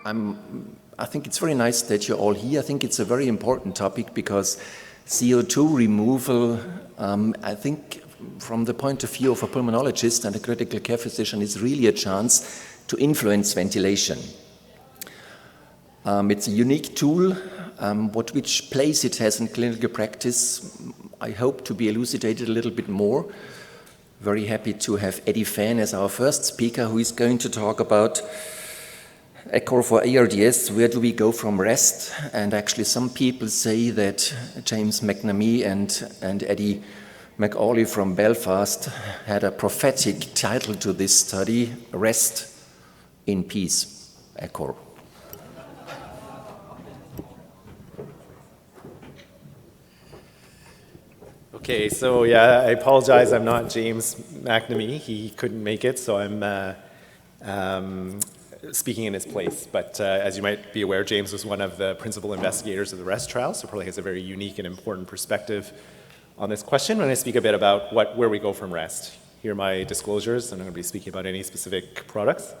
I think it's very nice that you're all here. I think it's a very important topic because CO2 removal, I think from the point of view of a pulmonologist and a critical care physician, is really a chance to influence ventilation. It's a unique tool. Which place it has in clinical practice, I hope to be elucidated a little bit more. Very happy to have Eddie Fan as our first speaker, who is going to talk about ECCO for ARDS, where do we go from rest? And actually some people say that James McNamee and Eddie McAuley from Belfast had a prophetic title to this study, Rest in Peace, ECCO. Okay, so yeah, I apologize, I'm not James McNamee. He couldn't make it, so I'm speaking in his place. But as you might be aware, James was one of the principal investigators of the REST trial, so probably has a very unique and important perspective on this question. When I speak a bit about where we go from REST. Here are my disclosures. I'm not going to be speaking about any specific products.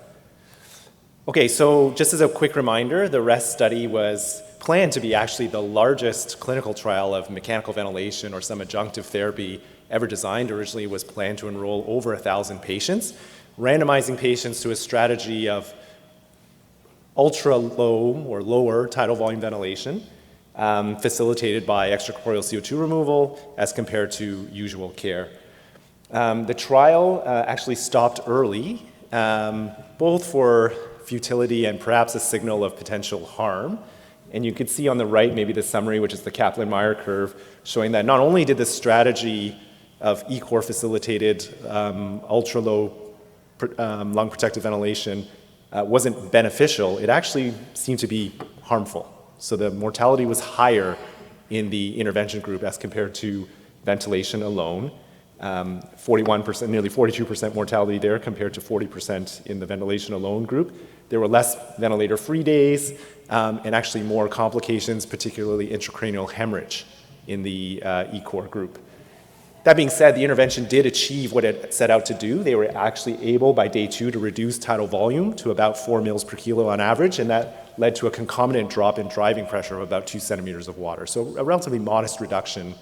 Okay, so just as a quick reminder, the REST study was planned to be actually the largest clinical trial of mechanical ventilation or some adjunctive therapy ever designed. Originally, it was planned to enroll over 1,000 patients, randomizing patients to a strategy of ultra-low or lower tidal volume ventilation, facilitated by extracorporeal CO2 removal as compared to usual care. The trial actually stopped early, both for futility and perhaps a signal of potential harm. And you could see on the right maybe the summary, which is the Kaplan-Meier curve, showing that not only did the strategy of ECCO facilitated ultra-low lung protective ventilation wasn't beneficial, it actually seemed to be harmful. So the mortality was higher in the intervention group as compared to ventilation alone. 41%, nearly 42% mortality there compared to 40% in the ventilation alone group. There were less ventilator-free days and actually more complications, particularly intracranial hemorrhage in the ECCO group. That being said, the intervention did achieve what it set out to do. They were actually able by day 2 to reduce tidal volume to about 4 mils per kilo on average, and that led to a concomitant drop in driving pressure of about 2 centimeters of water. So a relatively modest reduction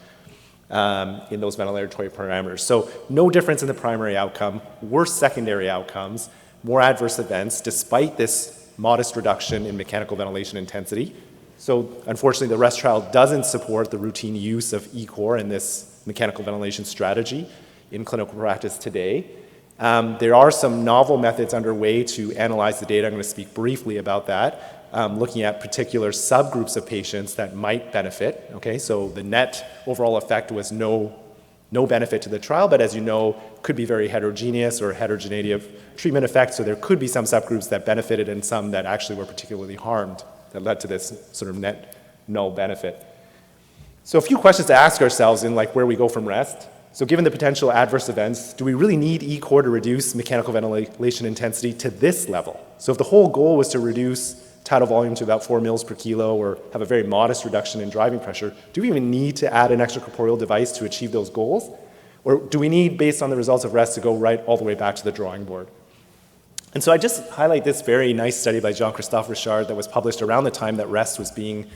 in those ventilatory parameters. So no difference in the primary outcome, worse secondary outcomes, more adverse events despite this modest reduction in mechanical ventilation intensity. So unfortunately, the REST trial doesn't support the routine use of ECCO in this mechanical ventilation strategy in clinical practice today. There are some novel methods underway to analyze the data. I'm going to speak briefly about that, looking at particular subgroups of patients that might benefit. Okay, so the net overall effect was no benefit to the trial, but as you know, could be very heterogeneous or heterogeneity of treatment effects. So there could be some subgroups that benefited and some that actually were particularly harmed that led to this sort of net null benefit. So a few questions to ask ourselves in like where we go from REST. So given the potential adverse events, do we really need ECCO to reduce mechanical ventilation intensity to this level? So if the whole goal was to reduce tidal volume to about 4 mils per kilo or have a very modest reduction in driving pressure, do we even need to add an extracorporeal device to achieve those goals? Or do we need, based on the results of REST, to go right all the way back to the drawing board? And so I just highlight this very nice study by Jean-Christophe Richard that was published around the time that REST was being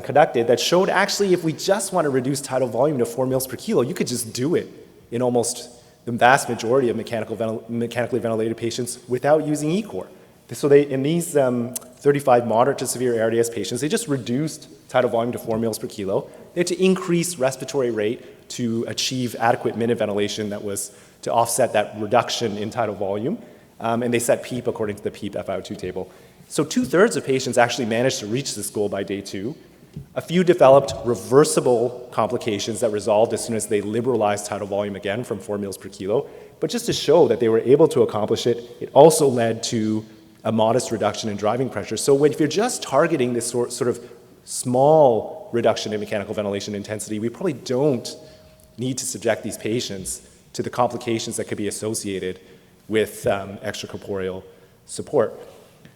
conducted that showed actually if we just want to reduce tidal volume to 4 mils per kilo, you could just do it in almost the vast majority of mechanically ventilated patients without using ECCO. So in these 35 moderate to severe ARDS patients, they just reduced tidal volume to 4 mils per kilo. They had to increase respiratory rate to achieve adequate minute ventilation that was to offset that reduction in tidal volume. And they set PEEP according to the PEEP FiO2 table. So 2/3 of patients actually managed to reach this goal by day 2. A few developed reversible complications that resolved as soon as they liberalized tidal volume again from 4 mils per kilo. But just to show that they were able to accomplish it, it also led to a modest reduction in driving pressure. So if you're just targeting this sort of small reduction in mechanical ventilation intensity, we probably don't need to subject these patients to the complications that could be associated with extracorporeal support.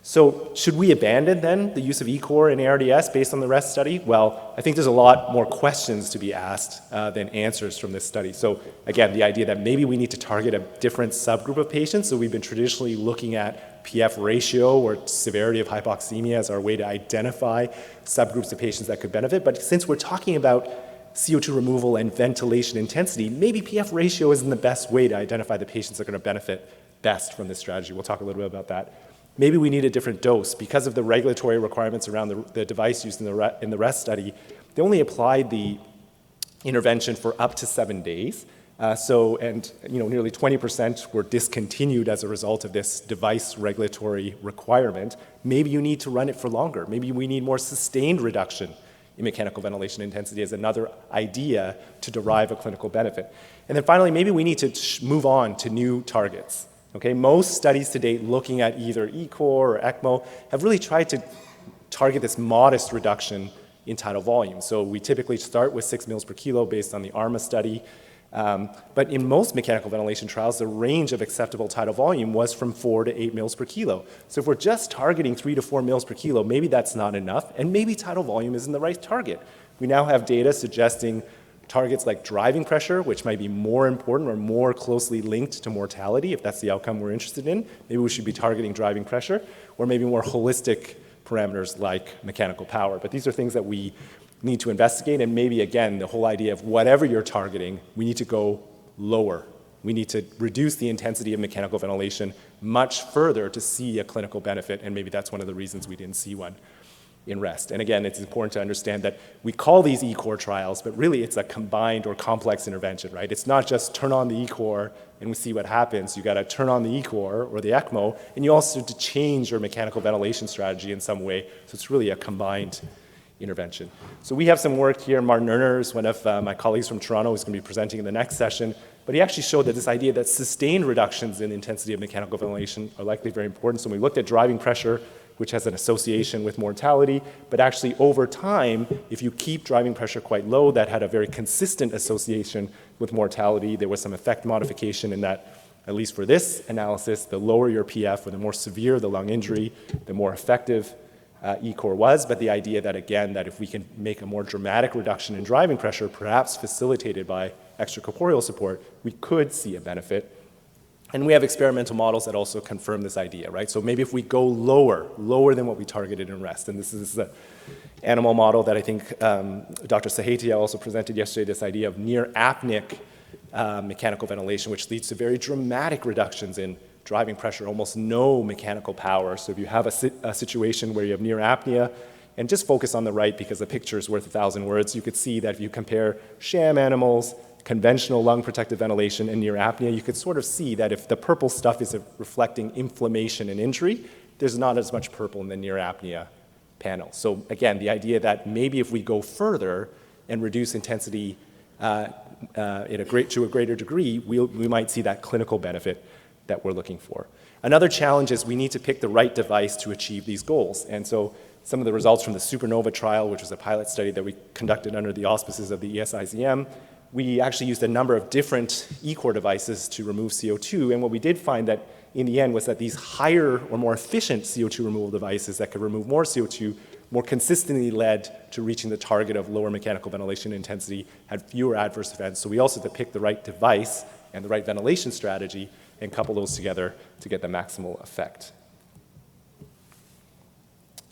So should we abandon then the use of ECCO in ARDS based on the REST study? Well, I think there's a lot more questions to be asked than answers from this study. So again, the idea that maybe we need to target a different subgroup of patients. So we've been traditionally looking at PF ratio or severity of hypoxemia as our way to identify subgroups of patients that could benefit. But since we're talking about CO2 removal and ventilation intensity, maybe PF ratio isn't the best way to identify the patients that are going to benefit best from this strategy. We'll talk a little bit about that. Maybe we need a different dose. Because of the regulatory requirements around the device used in the REST study, they only applied the intervention for up to 7 days. Nearly 20% were discontinued as a result of this device regulatory requirement. Maybe you need to run it for longer. Maybe we need more sustained reduction in mechanical ventilation intensity as another idea to derive a clinical benefit. And then finally, maybe we need to move on to new targets. Okay, most studies to date looking at either ECCO or ECMO have really tried to target this modest reduction in tidal volume. So we typically start with 6 mils per kilo based on the ARMA study. But in most mechanical ventilation trials, the range of acceptable tidal volume was from 4 to 8 mils per kilo. So if we're just targeting 3 to 4 mils per kilo, maybe that's not enough, and maybe tidal volume isn't the right target. We now have data suggesting targets like driving pressure, which might be more important or more closely linked to mortality, if that's the outcome we're interested in. Maybe we should be targeting driving pressure, or maybe more holistic parameters like mechanical power. But these are things that we need to investigate, and maybe, again, the whole idea of whatever you're targeting, we need to go lower. We need to reduce the intensity of mechanical ventilation much further to see a clinical benefit, and maybe that's one of the reasons we didn't see one in REST. And again, it's important to understand that we call these ECCO2R trials, but really it's a combined or complex intervention, right? It's not just turn on the ECCO2R and we see what happens. You got to turn on the ECCO2R or the ECMO, and you also have to change your mechanical ventilation strategy in some way. So it's really a combined intervention. So we have some work here. Martin Erner is one of my colleagues from Toronto who's going to be presenting in the next session, but he actually showed that this idea that sustained reductions in the intensity of mechanical ventilation are likely very important. So we looked at driving pressure, which has an association with mortality, but actually over time, if you keep driving pressure quite low, that had a very consistent association with mortality. There was some effect modification in that, at least for this analysis, the lower your PF or the more severe the lung injury, the more effective ECCO2R was, but the idea that, again, that if we can make a more dramatic reduction in driving pressure, perhaps facilitated by extracorporeal support, we could see a benefit. And we have experimental models that also confirm this idea, right? So maybe if we go lower than what we targeted in REST, and this is an animal model that I think Dr. Sahatia also presented yesterday, this idea of near apneic mechanical ventilation, which leads to very dramatic reductions in driving pressure, almost no mechanical power. So if you have a situation where you have near apnea, and just focus on the right because a picture is worth 1,000 words, you could see that if you compare sham animals, conventional lung protective ventilation, and near apnea, you could sort of see that if the purple stuff is reflecting inflammation and injury, there's not as much purple in the near apnea panel. So again, the idea that maybe if we go further and reduce intensity to a greater degree, we might see that clinical benefit that we're looking for. Another challenge is we need to pick the right device to achieve these goals. And so some of the results from the Supernova trial, which was a pilot study that we conducted under the auspices of the ESIZM, we actually used a number of different ECCO2R devices to remove CO2, and what we did find that in the end was that these higher or more efficient CO2 removal devices that could remove more CO2 more consistently led to reaching the target of lower mechanical ventilation intensity, had fewer adverse events. So we also had to pick the right device and the right ventilation strategy and couple those together to get the maximal effect.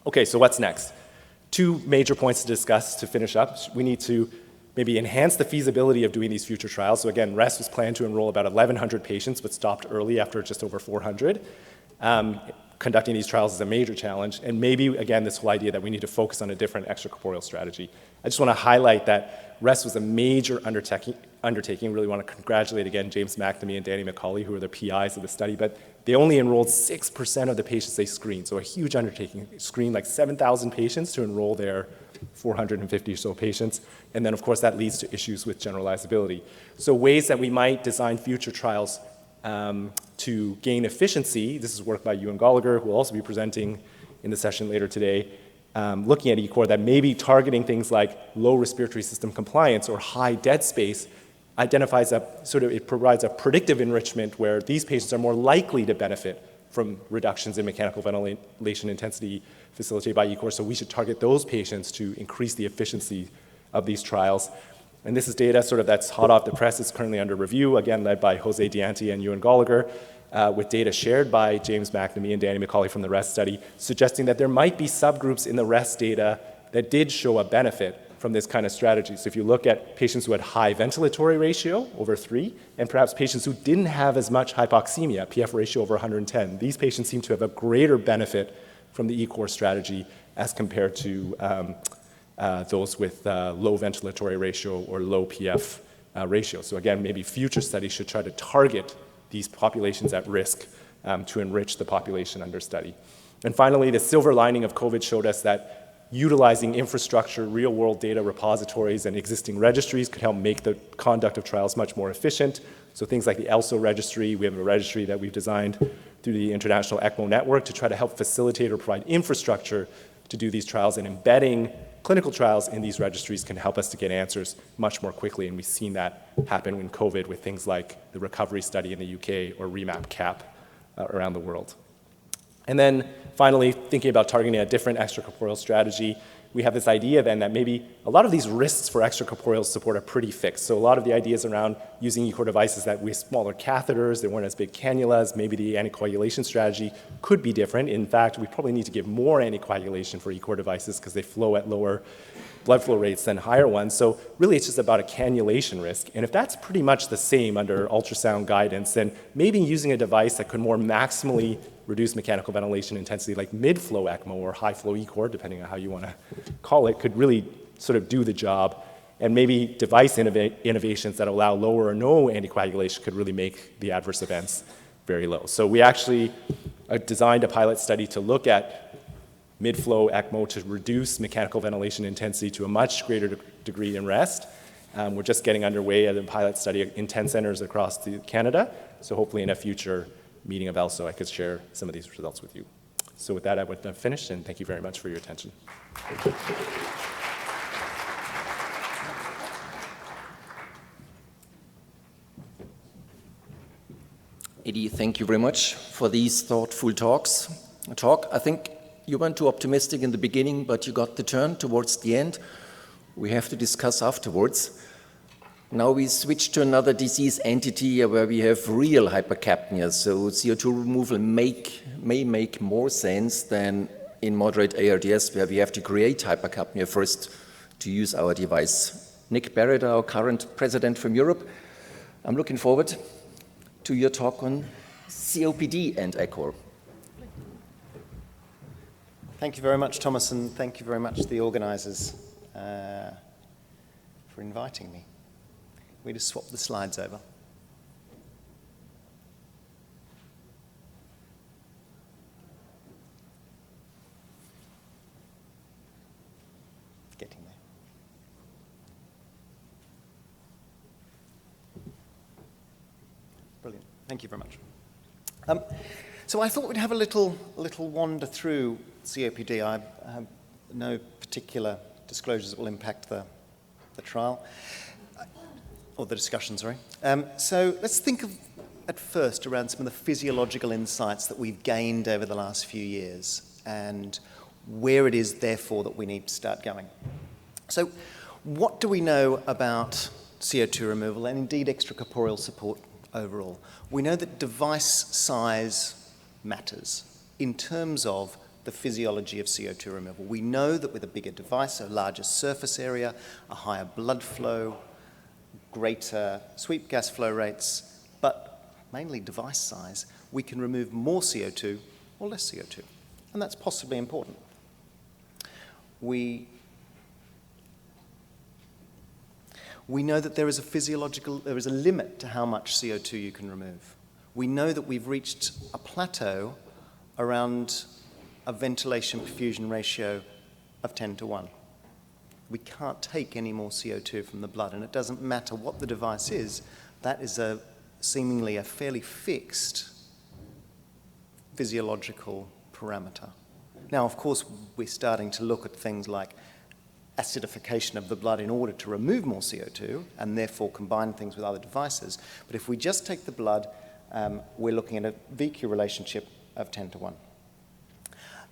Okay, so what's next? Two major points to discuss to finish up. We need to maybe enhance the feasibility of doing these future trials. So again, REST was planned to enroll about 1,100 patients, but stopped early after just over 400. Conducting these trials is a major challenge, and maybe, again, this whole idea that we need to focus on a different extracorporeal strategy. I just want to highlight that REST was a major undertaking. Really want to congratulate, again, James McNamee and Danny McCauley, who are the PIs of the study, but they only enrolled 6% of the patients they screened, so a huge undertaking. They screened like 7,000 patients to enroll their 450 or so patients, and then, of course, that leads to issues with generalizability. So ways that we might design future trials to gain efficiency, this is work by Ewan Gallagher, who will also be presenting in the session later today, looking at ECCO2R, that maybe targeting things like low respiratory system compliance or high dead space identifies it provides a predictive enrichment where these patients are more likely to benefit from reductions in mechanical ventilation intensity facilitated by ECCO2R, so we should target those patients to increase the efficiency of these trials. And this is data that's hot off the press. It's currently under review, again, led by Jose Dianti and Ewan Gallagher. with data shared by James McNamee and Danny McCauley from the REST study, suggesting that there might be subgroups in the REST data that did show a benefit from this kind of strategy. So if you look at patients who had high ventilatory ratio, over 3, and perhaps patients who didn't have as much hypoxemia, PF ratio over 110, these patients seem to have a greater benefit from the ECCO2R strategy as compared to those with low ventilatory ratio or low PF ratio. So again, maybe future studies should try to target these populations at risk to enrich the population under study. And finally, the silver lining of COVID showed us that utilizing infrastructure, real-world data repositories, and existing registries could help make the conduct of trials much more efficient. So things like the ELSO registry, we have a registry that we've designed through the International ECMO Network to try to help facilitate or provide infrastructure to do these trials, and embedding clinical trials in these registries can help us to get answers much more quickly, and we've seen that happen in COVID with things like the recovery study in the UK or REMAP-CAP around the world. And then finally, thinking about targeting a different extracorporeal strategy, we have this idea then that maybe a lot of these risks for extracorporeal support are pretty fixed. So a lot of the ideas around using ECCO devices that with smaller catheters, they weren't as big cannulas, maybe the anticoagulation strategy could be different. In fact, we probably need to give more anticoagulation for ECCO devices because they flow at lower blood flow rates than higher ones. So really it's just about a cannulation risk. And if that's pretty much the same under ultrasound guidance, then maybe using a device that could more maximally reduce mechanical ventilation intensity like mid-flow ECMO or high-flow ECCO, depending on how you want to call it, could really sort of do the job. And maybe device innovations that allow lower or no anticoagulation could really make the adverse events very low. So we actually designed a pilot study to look at mid-flow ECMO to reduce mechanical ventilation intensity to a much greater degree in rest. We're just getting underway at a pilot study in 10 centers across Canada. So hopefully in a future meeting of ELSO, I could share some of these results with you. So with that, I would finish, and thank you very much for your attention. Eddie, thank you very much for these thoughtful talks. I think you weren't too optimistic in the beginning, but you got the turn towards the end. We have to discuss afterwards. Now we switch to another disease entity where we have real hypercapnia. So CO2 removal may make more sense than in moderate ARDS, where we have to create hypercapnia first to use our device. Nick Barrett, our current president from Europe, I'm looking forward to your talk on COPD and ECCO. Thank you very much, Thomas, and thank you very much to the organizers for inviting me. We just swap the slides over. Getting there. Brilliant. Thank you very much. So I thought we'd have a little wander through COPD. I have no particular disclosures that will impact the trial. Or the discussion, sorry. So let's think of, at first, around some of the physiological insights that we've gained over the last few years and where it is, therefore, that we need to start going. So what do we know about CO2 removal and indeed extracorporeal support overall? We know that device size matters in terms of the physiology of CO2 removal. We know that with a bigger device, a larger surface area, a higher blood flow, greater sweep gas flow rates, but mainly device size, we can remove more CO2 or less CO2, and that's possibly important. We know that there is a limit to how much CO2 you can remove. We know that we've reached a plateau around a ventilation perfusion ratio of 10:1. We can't take any more CO2 from the blood, and it doesn't matter what the device is, that is seemingly a fairly fixed physiological parameter. Now, of course, we're starting to look at things like acidification of the blood in order to remove more CO2, and therefore combine things with other devices. But if we just take the blood, we're looking at a VQ relationship of 10:1.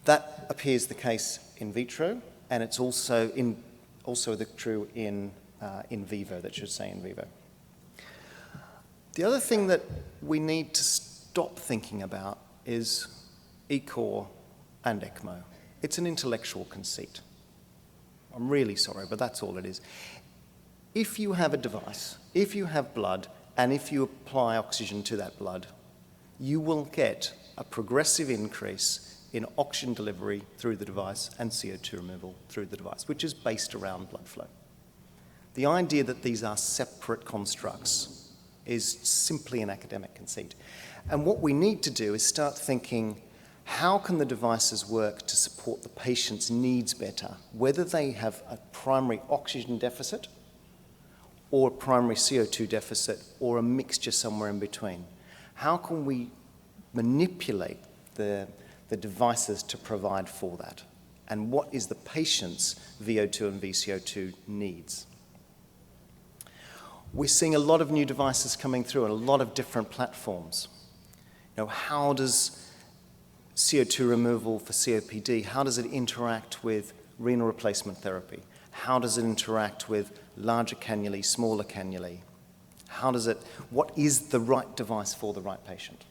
That appears the case in vitro, and it's also true in vivo, that should say in vivo. The other thing that we need to stop thinking about is ECCO and ECMO. It's an intellectual conceit. I'm really sorry, but that's all it is. If you have a device, if you have blood, and if you apply oxygen to that blood, you will get a progressive increase in oxygen delivery through the device and CO2 removal through the device, which is based around blood flow. The idea that these are separate constructs is simply an academic conceit. And what we need to do is start thinking, how can the devices work to support the patient's needs better, whether they have a primary oxygen deficit or a primary CO2 deficit or a mixture somewhere in between? How can we manipulate the devices to provide for that? And what is the patient's VO2 and VCO2 needs? We're seeing a lot of new devices coming through and a lot of different platforms. You know, how does CO2 removal for COPD, how does it interact with renal replacement therapy? How does it interact with larger cannulae, smaller cannulae? What is the right device for the right patient?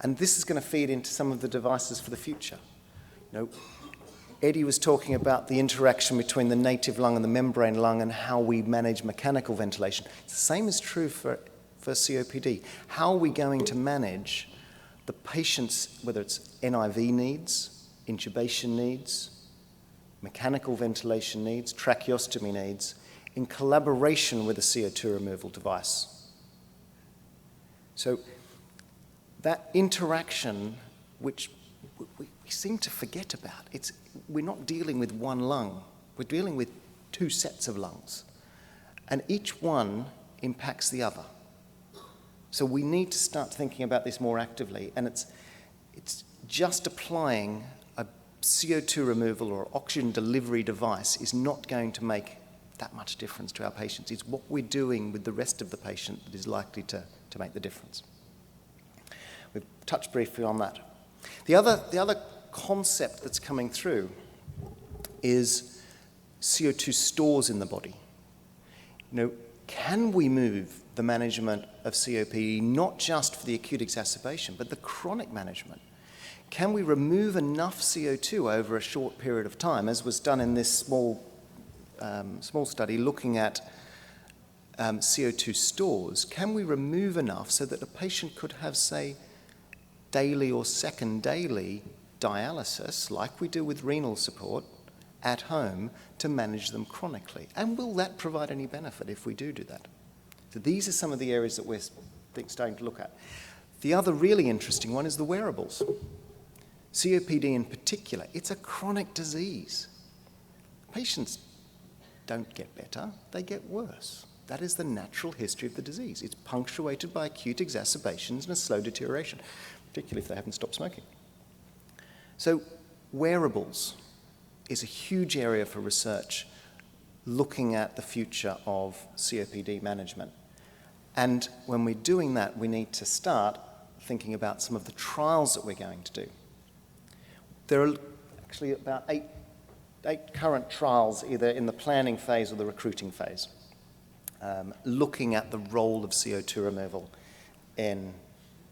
And this is going to feed into some of the devices for the future. You know, Eddie was talking about the interaction between the native lung and the membrane lung and how we manage mechanical ventilation. The same is true for COPD. How are we going to manage the patient's, whether it's NIV needs, intubation needs, mechanical ventilation needs, tracheostomy needs, in collaboration with a CO2 removal device? So that interaction, which we seem to forget about, we're not dealing with one lung, we're dealing with two sets of lungs, and each one impacts the other. So we need to start thinking about this more actively, and it's just applying a CO2 removal or oxygen delivery device is not going to make that much difference to our patients. It's what we're doing with the rest of the patient that is likely to make the difference. We've touched briefly on that. The other concept that's coming through is CO2 stores in the body. You know, can we move the management of COPD not just for the acute exacerbation, but the chronic management? Can we remove enough CO2 over a short period of time, as was done in this small study looking at CO2 stores? Can we remove enough so that a patient could have, say, daily or second daily dialysis, like we do with renal support, at home to manage them chronically? And will that provide any benefit if we do that? So these are some of the areas that we're starting to look at. The other really interesting one is the wearables. COPD in particular, it's a chronic disease. Patients don't get better, they get worse. That is the natural history of the disease. It's punctuated by acute exacerbations and a slow deterioration, particularly if they haven't stopped smoking. So wearables is a huge area for research looking at the future of COPD management. And when we're doing that, we need to start thinking about some of the trials that we're going to do. There are actually about eight current trials, either in the planning phase or the recruiting phase, looking at the role of CO2 removal in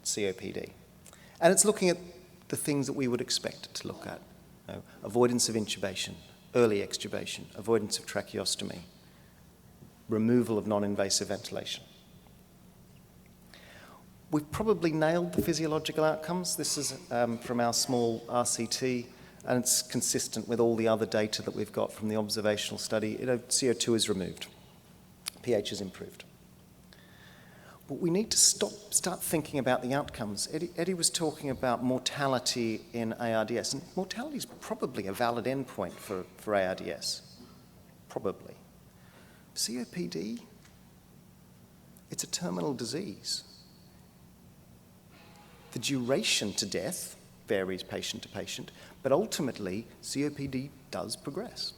COPD. And it's looking at the things that we would expect it to look at. You know, avoidance of intubation, early extubation, avoidance of tracheostomy, removal of non-invasive ventilation. We've probably nailed the physiological outcomes. This is from our small RCT, and it's consistent with all the other data that we've got from the observational study. You know, CO2 is removed, pH is improved. But we need to start thinking about the outcomes. Eddie was talking about mortality in ARDS, and mortality is probably a valid endpoint for ARDS, probably. COPD, it's a terminal disease. The duration to death varies patient to patient, but ultimately COPD does progress,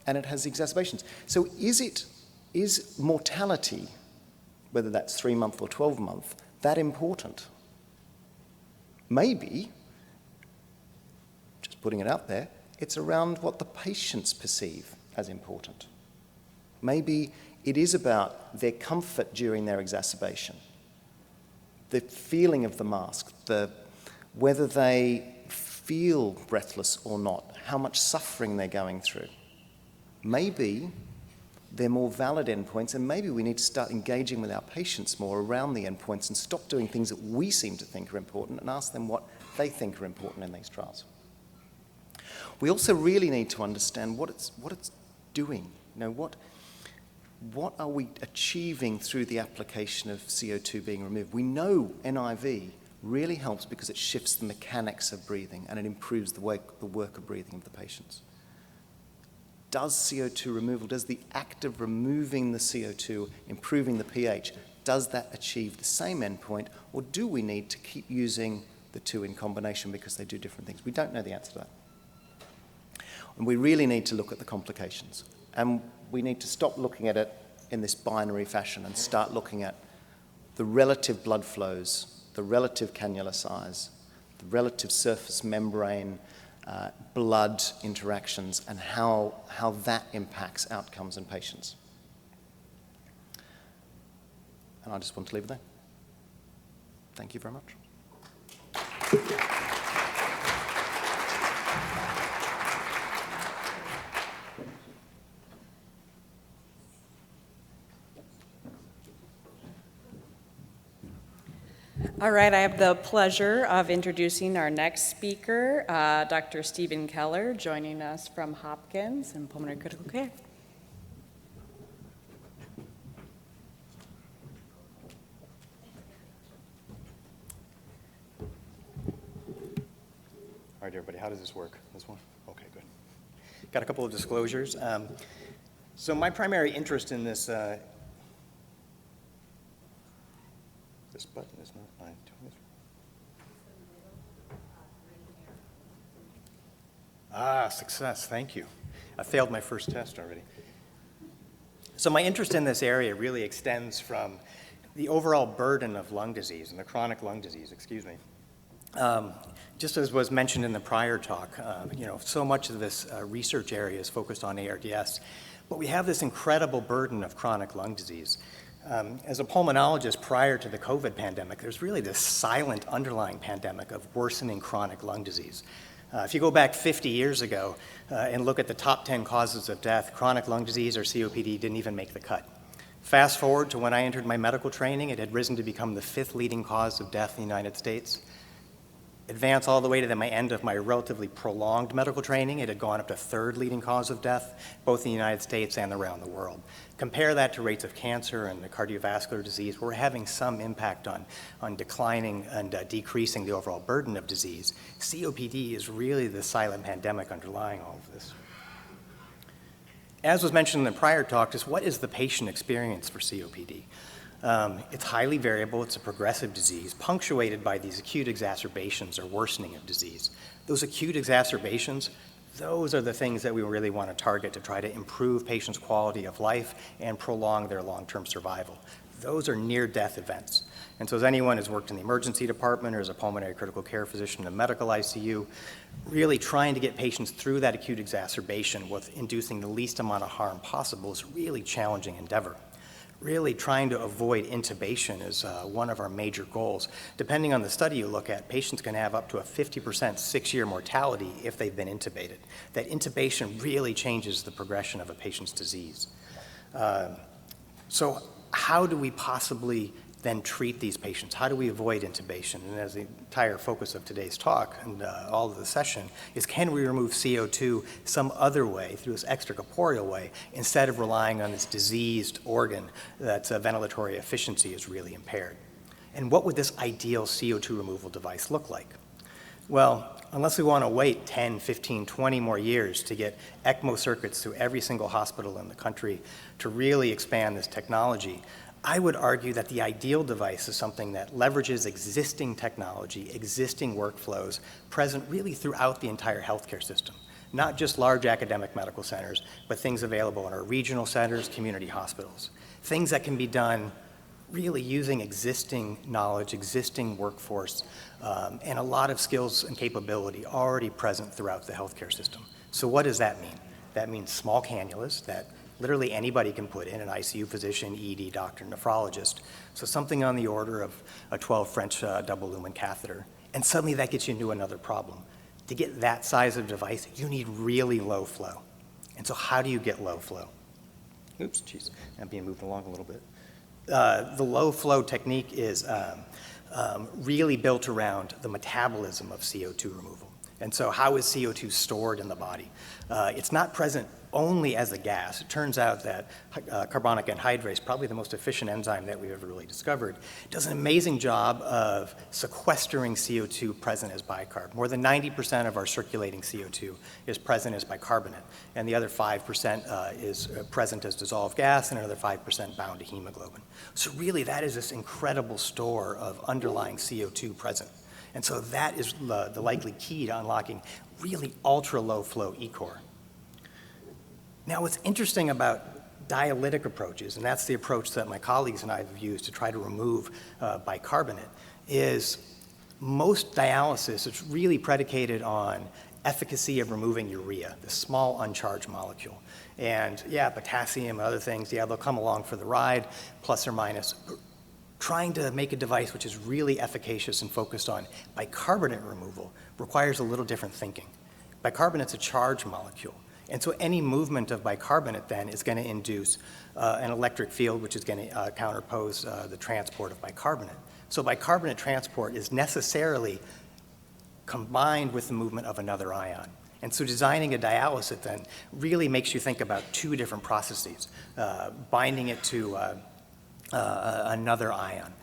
and it has exacerbations. So is mortality, whether that's 3-month or 12-month, that important? Maybe, just putting it out there, it's around what the patients perceive as important. Maybe it is about their comfort during their exacerbation. the feeling of the mask, whether they feel breathless or not, how much suffering they're going through. Maybe they're more valid endpoints, and maybe we need to start engaging with our patients more around the endpoints and stop doing things that we seem to think are important and ask them what they think are important in these trials. We also really need to understand what it's doing. What are we achieving through the application of CO2 being removed? We know NIV really helps because it shifts the mechanics of breathing and it improves the work of breathing of the patients. Does CO2 removal, does the act of removing the CO2, improving the pH, does that achieve the same endpoint, or do we need to keep using the two in combination because they do different things? We don't know the answer to that. And we really need to look at the complications. And we need to stop looking at it in this binary fashion and start looking at the relative blood flows, the relative cannula size, the relative surface membrane, blood interactions, and how that impacts outcomes in patients. And I just want to leave it there. Thank you very much. All right, I have the pleasure of introducing our next speaker, Dr. Stephen Keller, joining us from Hopkins in Pulmonary Critical Care. All right, everybody, how does this work? This one? Okay, good. Got a couple of disclosures. So my primary interest in this this button is not doing this. Success, thank you. I failed my first test already. So my interest in this area really extends from the overall burden of lung disease and the chronic lung disease, excuse me. Just as was mentioned in the prior talk, so much of this research area is focused on ARDS, but we have this incredible burden of chronic lung disease. As a pulmonologist prior to the COVID pandemic, there's really this silent underlying pandemic of worsening chronic lung disease. If you go back 50 years ago and look at the top 10 causes of death, chronic lung disease or COPD didn't even make the cut. Fast forward to when I entered my medical training, it had risen to become the 5th leading cause of death in the United States. Advance all the way to my end of my relatively prolonged medical training, it had gone up to 3rd leading cause of death, both in the United States and around the world. Compare that to rates of cancer and the cardiovascular disease. We're having some impact on declining and decreasing the overall burden of disease. COPD is really the silent pandemic underlying all of this. As was mentioned in the prior talk, just what is the patient experience for COPD? It's highly variable. It's a progressive disease, punctuated by these acute exacerbations or worsening of disease. Those acute exacerbations, those are the things that we really want to target to try to improve patients' quality of life and prolong their long-term survival. Those are near-death events. And so as anyone who's worked in the emergency department or as a pulmonary critical care physician in a medical ICU, really trying to get patients through that acute exacerbation with inducing the least amount of harm possible is a really challenging endeavor. Really trying to avoid intubation is one of our major goals. Depending on the study you look at, patients can have up to a 50% 6-year mortality if they've been intubated. That intubation really changes the progression of a patient's disease. So how do we possibly then treat these patients? How do we avoid intubation? And as the entire focus of today's talk and all of the session is, can we remove CO2 some other way, through this extracorporeal way, instead of relying on this diseased organ that's ventilatory efficiency is really impaired? And what would this ideal CO2 removal device look like? Well, unless we want to wait 10, 15, 20 more years to get ECMO circuits through every single hospital in the country to really expand this technology, I would argue that the ideal device is something that leverages existing technology, existing workflows present really throughout the entire healthcare system. Not just large academic medical centers, but things available in our regional centers, community hospitals. Things that can be done really using existing knowledge, existing workforce, and a lot of skills and capability already present throughout the healthcare system. So what does that mean? That means small cannulas that literally anybody can put in, an ICU physician, ED doctor, nephrologist. So something on the order of a 12 French double lumen catheter. And suddenly that gets you into another problem. To get that size of device, you need really low flow. And so how do you get low flow? Oops, geez, I'm being moved along a little bit. The low flow technique is really built around the metabolism of CO2 removal. And so how is CO2 stored in the body? It's not present only as a gas. It turns out that carbonic anhydrase, probably the most efficient enzyme that we've ever really discovered, does an amazing job of sequestering CO2 present as bicarb. More than 90% of our circulating CO2 is present as bicarbonate, and the other 5% is present as dissolved gas, and another 5% bound to hemoglobin. So really, that is this incredible store of underlying CO2 present. And so that is the likely key to unlocking really ultra-low flow ECCO2R. Now, what's interesting about dialytic approaches, and that's the approach that my colleagues and I have used to try to remove bicarbonate, is most dialysis is really predicated on efficacy of removing urea, the small uncharged molecule. And yeah, potassium and other things, yeah, they'll come along for the ride, plus or minus. Trying to make a device which is really efficacious and focused on bicarbonate removal requires a little different thinking. Bicarbonate's a charged molecule. And so any movement of bicarbonate then is going to induce an electric field, which is going to counterpose the transport of bicarbonate. So bicarbonate transport is necessarily combined with the movement of another ion. And so designing a dialysate then really makes you think about two different processes, binding it to another ion,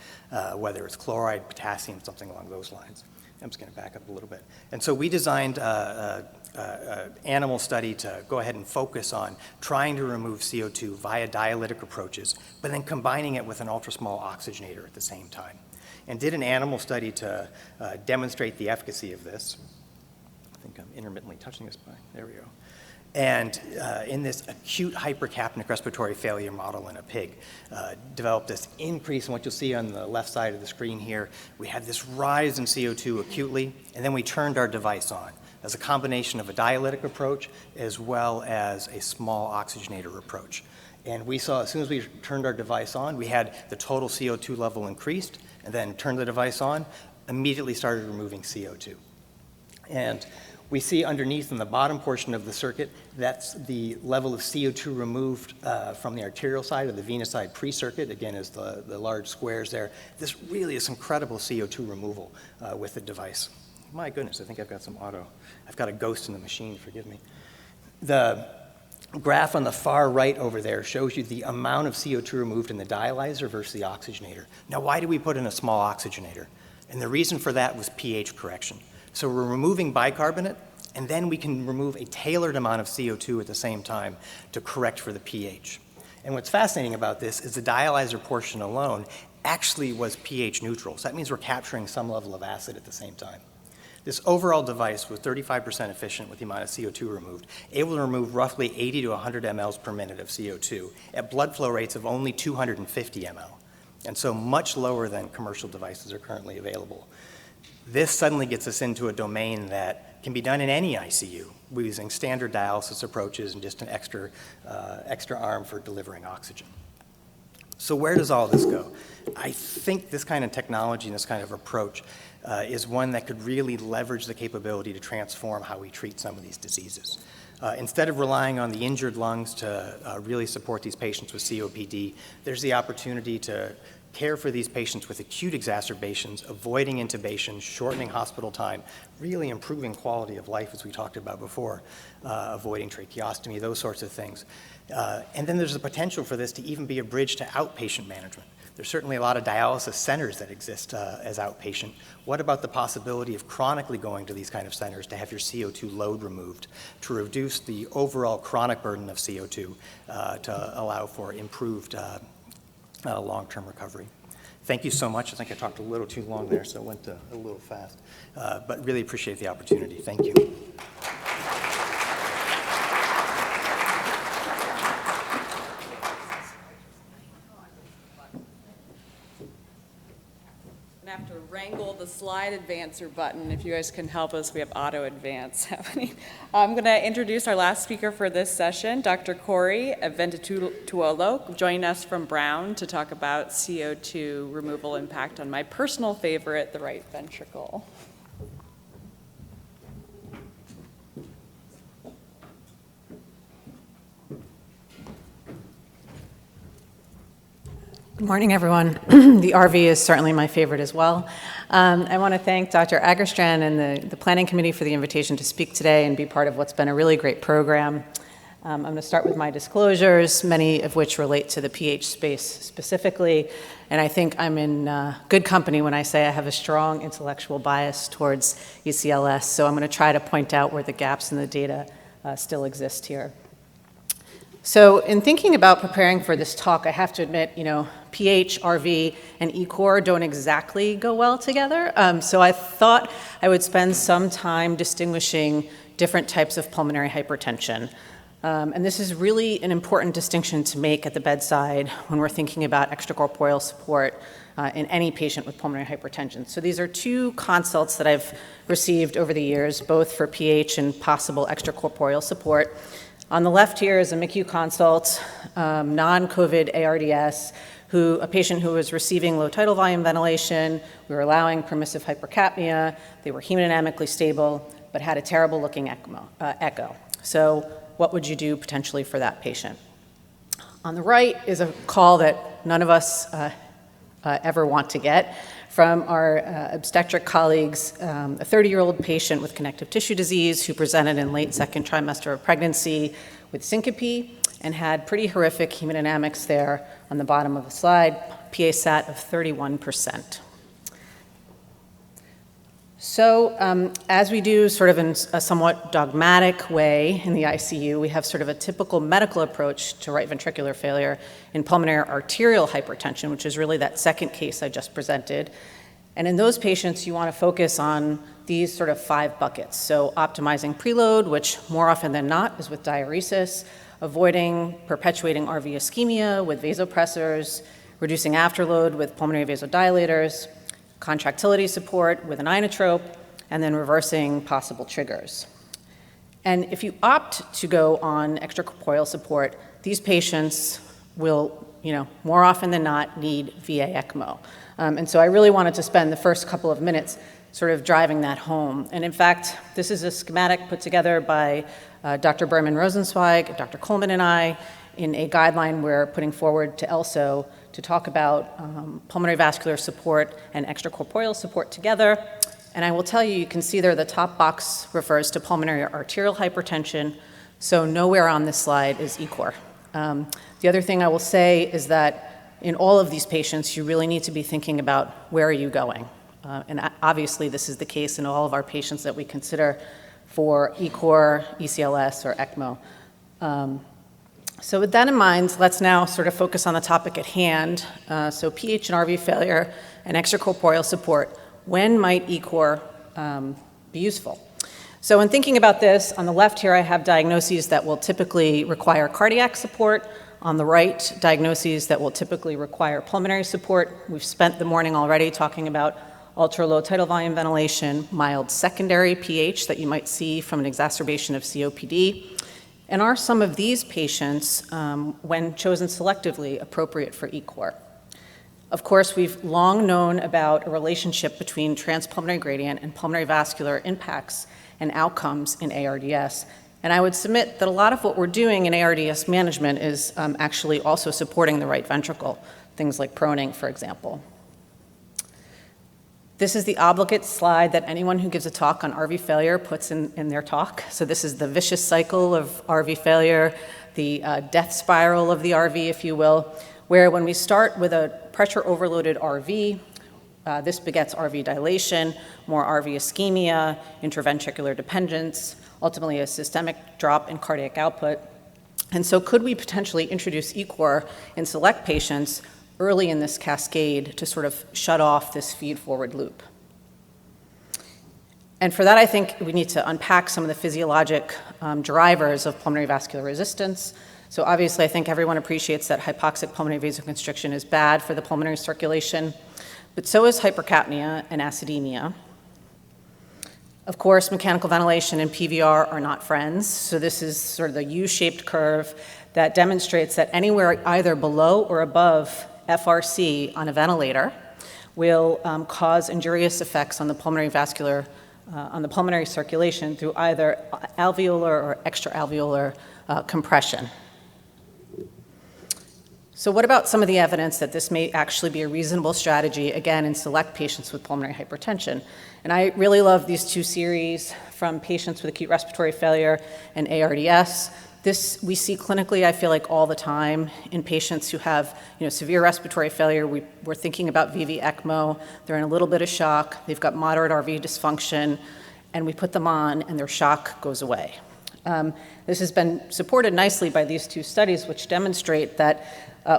whether it's chloride, potassium, something along those lines. I'm just going to back up a little bit. And so we designed animal study to go ahead and focus on trying to remove CO2 via dialytic approaches, but then combining it with an ultra-small oxygenator at the same time. And did an animal study to demonstrate the efficacy of this. I think I'm intermittently touching this by, there we go. And in this acute hypercapnic respiratory failure model in a pig, developed this increase in what you'll see on the left side of the screen here. We had this rise in CO2 acutely, and then we turned our device on as a combination of a dialytic approach as well as a small oxygenator approach. And we saw as soon as we turned our device on, we had the total CO2 level increased, and then turned the device on, immediately started removing CO2. And we see underneath in the bottom portion of the circuit, that's the level of CO2 removed from the arterial side or the venous side pre-circuit, again, is the large squares there. This really is incredible CO2 removal with the device. My goodness, I think I've got I've got a ghost in the machine, forgive me. The graph on the far right over there shows you the amount of CO2 removed in the dialyzer versus the oxygenator. Now, why did we put in a small oxygenator? And the reason for that was pH correction. So we're removing bicarbonate, and then we can remove a tailored amount of CO2 at the same time to correct for the pH. And what's fascinating about this is the dialyzer portion alone actually was pH neutral. So that means we're capturing some level of acid at the same time. This overall device was 35% efficient with the amount of CO2 removed, able to remove roughly 80 to 100 mLs per minute of CO2 at blood flow rates of only 250 ml, and so much lower than commercial devices are currently available. This suddenly gets us into a domain that can be done in any ICU using standard dialysis approaches and just an extra arm for delivering oxygen. So where does all this go? I think this kind of technology and this kind of approach is one that could really leverage the capability to transform how we treat some of these diseases. Instead of relying on the injured lungs to really support these patients with COPD, there's the opportunity to care for these patients with acute exacerbations, avoiding intubation, shortening hospital time, really improving quality of life, as we talked about before, avoiding tracheostomy, those sorts of things. And then there's the potential for this to even be a bridge to outpatient management. There's certainly a lot of dialysis centers that exist as outpatient. What about the possibility of chronically going to these kind of centers to have your CO2 load removed to reduce the overall chronic burden of CO2 to allow for improved long-term recovery? Thank you so much. I think I talked a little too long there, so it went a little fast. But really appreciate the opportunity. Thank you. I have to wrangle the slide advancer button. If you guys can help us, we have auto advance happening. I'm going to introduce our last speaker for this session, Dr. Corey Ventituolo, joining us from Brown to talk about CO2 removal impact on my personal favorite, the right ventricle. Good morning, everyone. The RV is certainly my favorite as well. I want to thank Dr. Agerstrand and the Planning Committee for the invitation to speak today and be part of what's been a really great program. I'm going to start with my disclosures, many of which relate to the PH space specifically, and I think I'm in good company when I say I have a strong intellectual bias towards ECLS, so I'm going to try to point out where the gaps in the data still exist here. So in thinking about preparing for this talk, I have to admit, PH, RV, and ECCO2R don't exactly go well together. So I thought I would spend some time distinguishing different types of pulmonary hypertension. And this is really an important distinction to make at the bedside when we're thinking about extracorporeal support in any patient with pulmonary hypertension. So these are two consults that I've received over the years, both for PH and possible extracorporeal support. On the left here is a MICU consult, non-COVID ARDS, a patient who was receiving low tidal volume ventilation. We were allowing permissive hypercapnia. They were hemodynamically stable, but had a terrible looking echo. So what would you do potentially for that patient? On the right is a call that none of us ever want to get from our obstetric colleagues, a 30-year-old patient with connective tissue disease who presented in late second trimester of pregnancy with syncope and had pretty horrific hemodynamics there on the bottom of the slide, PA-SAT of 31%. So as we do sort of in a somewhat dogmatic way in the ICU, we have sort of a typical medical approach to right ventricular failure in pulmonary arterial hypertension, which is really that second case I just presented. And in those patients, you want to focus on these sort of 5 buckets. So optimizing preload, which more often than not is with diuresis, avoiding perpetuating RV ischemia with vasopressors, reducing afterload with pulmonary vasodilators, contractility support with an inotrope, and then reversing possible triggers. And if you opt to go on extracorporeal support, these patients will, more often than not need VA ECMO. And so I really wanted to spend the first couple of minutes sort of driving that home. And in fact, this is a schematic put together by Dr. Berman-Rosenzweig, Dr. Coleman, and I in a guideline we're putting forward to ELSO to talk about pulmonary vascular support and extracorporeal support together. And I will tell you, you can see there the top box refers to pulmonary arterial hypertension, so nowhere on this slide is ECCO2R. The other thing I will say is that in all of these patients, you really need to be thinking about where are you going. And obviously, this is the case in all of our patients that we consider for ECCO2R, ECLS, or ECMO. So with that in mind, let's now sort of focus on the topic at hand. So PH and RV failure and extracorporeal support. When might ECCO2R be useful? So in thinking about this, on the left here I have diagnoses that will typically require cardiac support. On the right, diagnoses that will typically require pulmonary support. We've spent the morning already talking about ultra-low tidal volume ventilation, mild secondary PH that you might see from an exacerbation of COPD. And are some of these patients, when chosen selectively, appropriate for ECCO2R? Of course, we've long known about a relationship between transpulmonary gradient and pulmonary vascular impacts and outcomes in ARDS. And I would submit that a lot of what we're doing in ARDS management is actually also supporting the right ventricle, things like proning, for example. This is the obligate slide that anyone who gives a talk on RV failure puts in their talk. So this is the vicious cycle of RV failure, the death spiral of the RV, if you will, where when we start with a pressure overloaded RV, this begets RV dilation, more RV ischemia, intraventricular dependence, ultimately a systemic drop in cardiac output. And so could we potentially introduce ECCO2R in select patients early in this cascade to sort of shut off this feed-forward loop? And for that, I think we need to unpack some of the physiologic drivers of pulmonary vascular resistance. So obviously, I think everyone appreciates that hypoxic pulmonary vasoconstriction is bad for the pulmonary circulation. but so is hypercapnia and acidemia. Of course, mechanical ventilation and PVR are not friends, so this is sort of the U-shaped curve that demonstrates that anywhere either below or above FRC on a ventilator will cause injurious effects on the pulmonary circulation through either alveolar or extra-alveolar compression. So what about some of the evidence that this may actually be a reasonable strategy, again, in select patients with pulmonary hypertension? And I really love these two series from patients with acute respiratory failure and ARDS. This we see clinically, I feel like, all the time in patients who have severe respiratory failure. We're thinking about VV ECMO. They're in a little bit of shock. They've got moderate RV dysfunction, and we put them on, and their shock goes away. This has been supported nicely by these two studies, which demonstrate that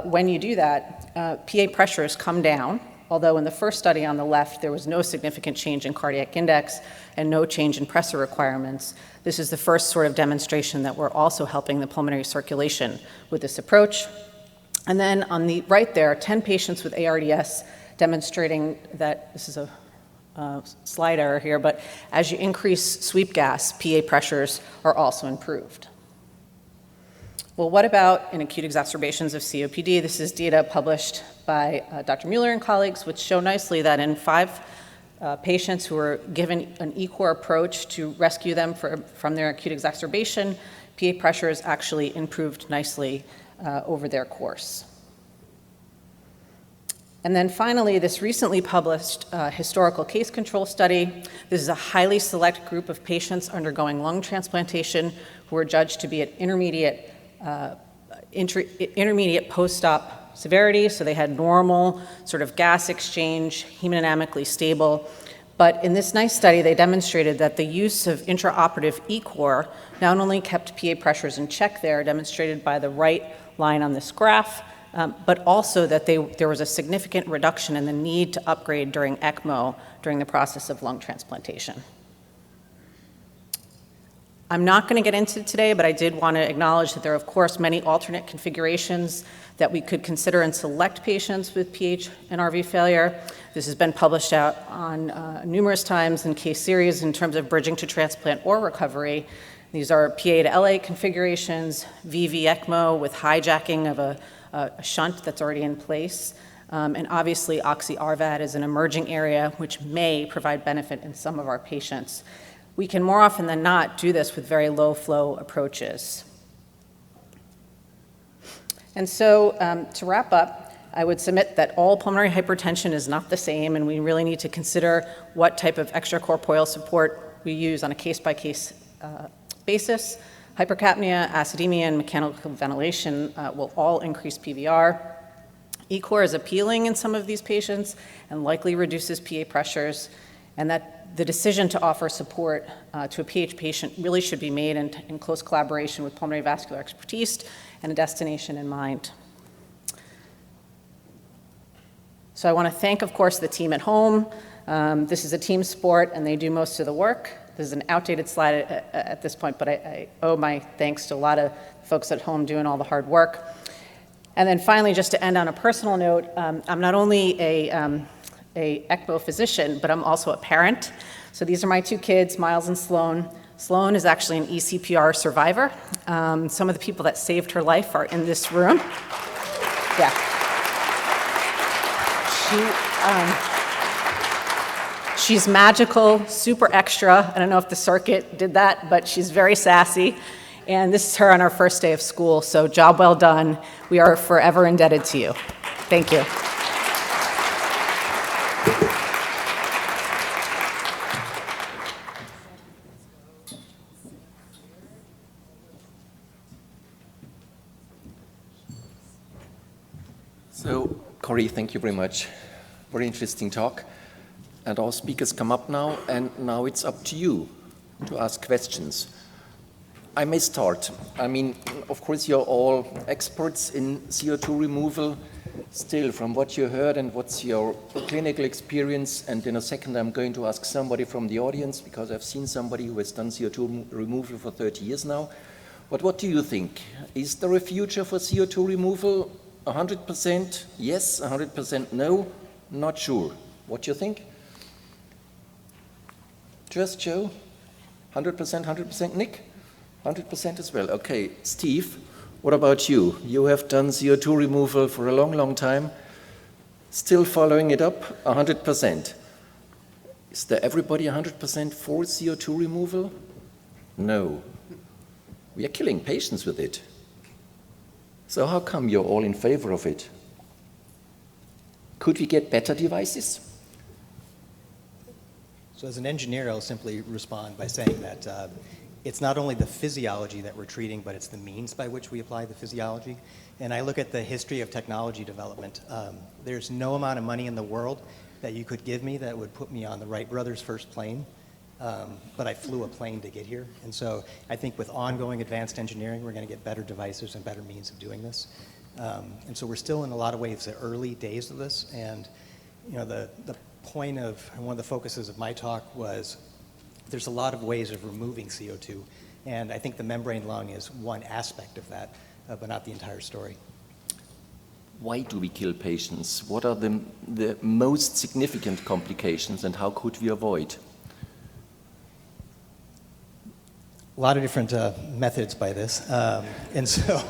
when you do that, PA pressures come down, although in the first study on the left, there was no significant change in cardiac index and no change in pressor requirements. This is the first sort of demonstration that we're also helping the pulmonary circulation with this approach. And then on the right there, 10 patients with ARDS demonstrating that, this is a slide error here, but as you increase sweep gas, PA pressures are also improved. Well, what about in acute exacerbations of COPD? This is data published by Dr. Mueller and colleagues, which show nicely that in 5 patients who were given an ECCO2R approach to rescue them from their acute exacerbation, PA pressures actually improved nicely over their course. And then finally, this recently published historical case control study. This is a highly select group of patients undergoing lung transplantation who were judged to be at intermediate post-op severity, so they had normal sort of gas exchange, hemodynamically stable. But in this nice study, they demonstrated that the use of intraoperative ECCO2R not only kept PA pressures in check there, demonstrated by the right line on this graph, but also that there was a significant reduction in the need to upgrade during ECMO during the process of lung transplantation. I'm not going to get into it today, but I did want to acknowledge that there are, of course, many alternate configurations that we could consider in select patients with PH and RV failure. This has been published out on numerous times in case series in terms of bridging to transplant or recovery. These are PA to LA configurations, VV ECMO with hijacking of a shunt that's already in place. And obviously, oxy-RVAD is an emerging area which may provide benefit in some of our patients. We can more often than not do this with very low flow approaches. And so to wrap up, I would submit that all pulmonary hypertension is not the same, and we really need to consider what type of extracorporeal support we use on a case-by-case basis. Hypercapnia, acidemia, and mechanical ventilation will all increase PVR. ECCO2R is appealing in some of these patients and likely reduces PA pressures, and that the decision to offer support to a PH patient really should be made in close collaboration with pulmonary vascular expertise and a destination in mind. So I want to thank, of course, the team at home. This is a team sport, and they do most of the work. This is an outdated slide at this point, but I owe my thanks to a lot of folks at home doing all the hard work. And then finally, just to end on a personal note, I'm not only a ECMO physician, but I'm also a parent. So these are my 2 kids, Miles and Sloan. Sloan is actually an ECCO2R survivor. Some of the people that saved her life are in this room. Yeah. She's magical, super extra. I don't know if the circuit did that, but she's very sassy. And this is her on our first day of school, so job well done. We are forever indebted to you. Thank you. So, Corey, thank you very much. Very interesting talk. And our speakers come up now, and now it's up to you to ask questions. I may start. I mean, of course, you're all experts in CO2 removal. Still, from what you heard and what's your clinical experience, and in a second I'm going to ask somebody from the audience, because I've seen somebody who has done CO2 removal for 30 years now. But what do you think? Is there a future for CO2 removal? 100% yes, 100% no? Not sure. What do you think? Just Joe? 100%, 100%? Nick? 100% as well. Okay, Steve, what about you? You have done CO2 removal for a long, long time. Still following it up, 100%. Is there everybody 100% for CO2 removal? No. We are killing patients with it. So how come you're all in favor of it? Could we get better devices? So as an engineer, I'll simply respond by saying that it's not only the physiology that we're treating, but it's the means by which we apply the physiology. And I look at the history of technology development. There's no amount of money in the world that you could give me that would put me on the Wright brothers' first plane, but I flew a plane to get here. And so I think with ongoing advanced engineering, we're going to get better devices and better means of doing this. And so we're still in a lot of ways the early days of this. And you know, the point of, and one of the focuses of my talk was there's a lot of ways of removing CO2. And I think the membrane lung is one aspect of that, but not the entire story. Why do we kill patients? What are the most significant complications and how could we avoid? A lot of different methods by this. And so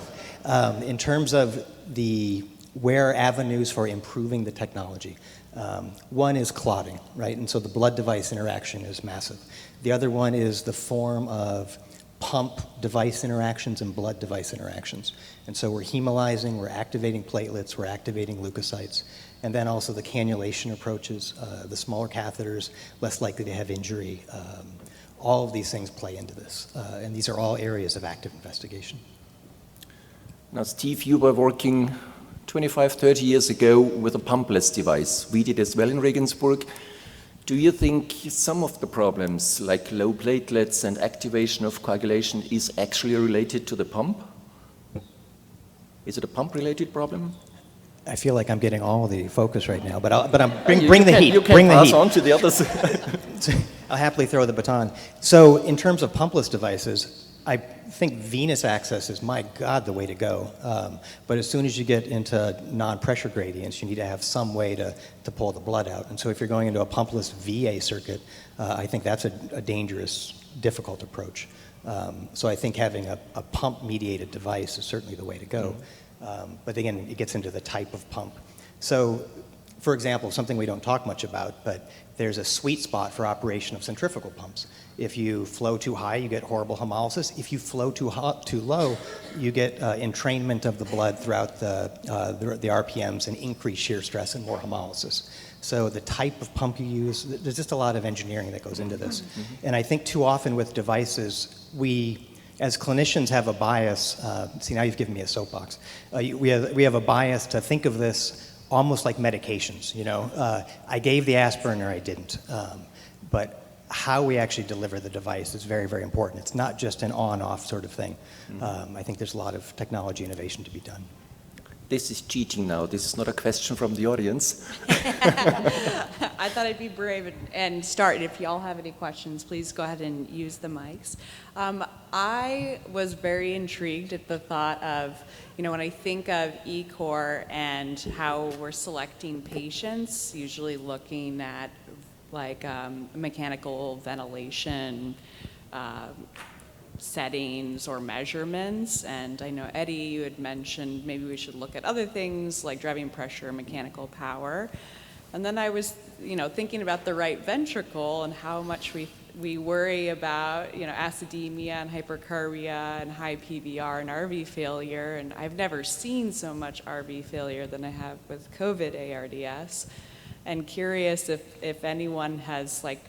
in terms of where avenues for improving the technology, one is clotting, right? And so the blood-device interaction is massive. The other one is the form of pump-device interactions and blood-device interactions. And so we're hemolyzing, we're activating platelets, we're activating leukocytes. And then also the cannulation approaches, the smaller catheters, less likely to have injury. All of these things play into this. And these are all areas of active investigation. Now, Steve, you were working 25, 30 years ago with a pumpless device. We did as well in Regensburg. Do you think some of the problems, like low platelets and activation of coagulation, is actually related to the pump? Is it a pump-related problem? I feel like I'm getting all the focus right now, but bring the heat. You can bring the pass heat. on to the others. I'll happily throw the baton. So in terms of pumpless devices, I think venous access is, my God, the way to go. But as soon as you get into non-pressure gradients, you need to have some way to pull the blood out. And so if you're going into a pumpless VA circuit, I think that's a dangerous, difficult approach. So I think having a pump-mediated device is certainly the way to go. But again, it gets into the type of pump. So, for example, something we don't talk much about, but there's a sweet spot for operation of centrifugal pumps. If you flow too high, you get horrible hemolysis. If you flow too low, you get entrainment of the blood throughout the RPMs and increased shear stress and more hemolysis. So the type of pump you use, there's just a lot of engineering that goes into this. And I think too often with devices, we, as clinicians, have a bias. See, now you've given me a soapbox. We have a bias to think of this almost like medications, you know. I gave the aspirin or I didn't. But how we actually deliver the device is very, very important. It's not just an on-off sort of thing. I think there's a lot of technology innovation to be done. This is cheating now. This is not a question from the audience. I thought I'd be brave and start. If y'all have any questions, please go ahead and use the mics. I was very intrigued at the thought of, you know, when I think of ECCO2R and how we're selecting patients, usually looking at like mechanical ventilation settings or measurements. And I know, Eddie, you had mentioned maybe we should look at other things like driving pressure, mechanical power. And then I was, you know, thinking about the right ventricle and how much we worry about, you know, acidemia and hypercarbia and high PVR and RV failure. And I've never seen so much RV failure than I have with COVID ARDS. And curious if anyone has like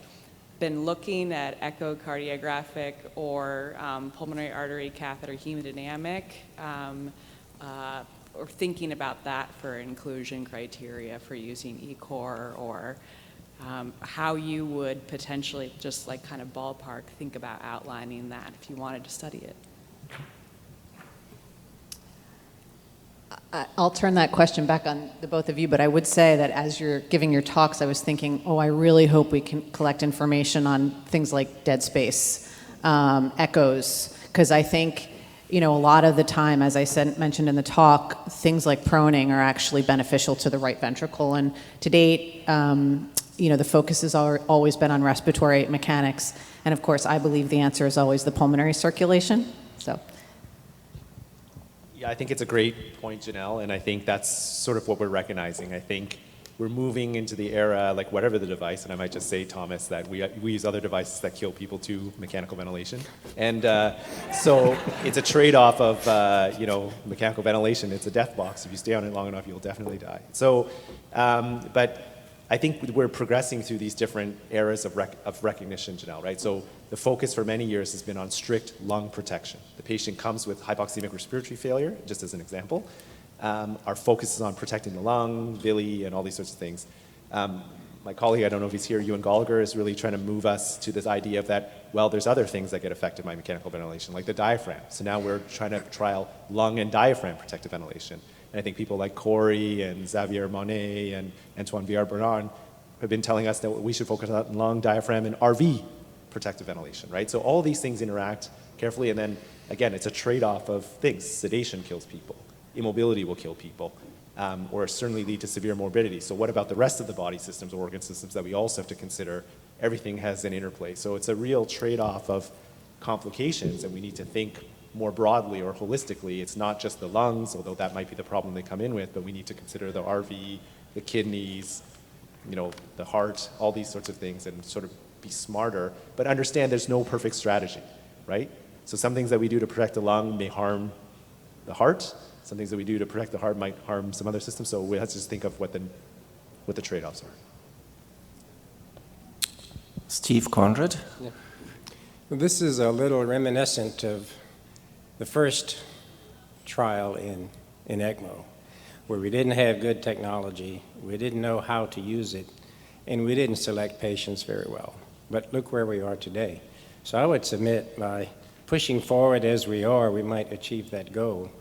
been looking at echocardiographic or pulmonary artery catheter hemodynamic, or thinking about that for inclusion criteria for using ECCO2R, or how you would potentially just like kind of ballpark think about outlining that if you wanted to study it. I'll turn that question back on the both of you, but I would say that as you're giving your talks, I was thinking, I really hope we can collect information on things like dead space, echoes, because I think a lot of the time, as I mentioned in the talk, things like proning are actually beneficial to the right ventricle. And to date, the focus has always been on respiratory mechanics. And of course, I believe the answer is always the pulmonary circulation. So. Yeah, I think it's a great point, Janelle, and I think that's sort of what we're recognizing. I think we're moving into the era, like whatever the device, and I might just say, Thomas, that we use other devices that kill people too, mechanical ventilation. And so it's a trade-off of, mechanical ventilation. It's a death box. If you stay on it long enough, you'll definitely die. So, but I think we're progressing through these different eras of recognition, Janelle, right? So the focus for many years has been on strict lung protection. The patient comes with hypoxemic respiratory failure, just as an example. Our focus is on protecting the lung, villi, and all these sorts of things. My colleague, I don't know if he's here, Ewan Gallagher, is really trying to move us to this idea of that, well, there's other things that get affected by mechanical ventilation, like the diaphragm. So now we're trying to trial lung and diaphragm protective ventilation. And I think people like Corey and Xavier Monet and Antoine Viard-Bernard have been telling us that we should focus on lung, diaphragm, and RV protective ventilation, right? So all these things interact carefully, and then, again, it's a trade-off of things. Sedation kills people. Immobility will kill people, or certainly lead to severe morbidity. So what about the rest of the body systems, organ systems that we also have to consider? Everything has an interplay. So it's a real trade-off of complications, and we need to think more broadly or holistically. It's not just the lungs, although that might be the problem they come in with, but we need to consider the RV, the kidneys, the heart, all these sorts of things, and sort of be smarter, but understand there's no perfect strategy, right? So some things that we do to protect the lung may harm the heart. Some things that we do to protect the heart might harm some other systems. So we have to just think of what the trade-offs are. Steve Conrad. Yeah. Well, this is a little reminiscent of the first trial in ECMO, where we didn't have good technology, we didn't know how to use it, and we didn't select patients very well. But look where we are today. So I would submit by pushing forward as we are, we might achieve that goal.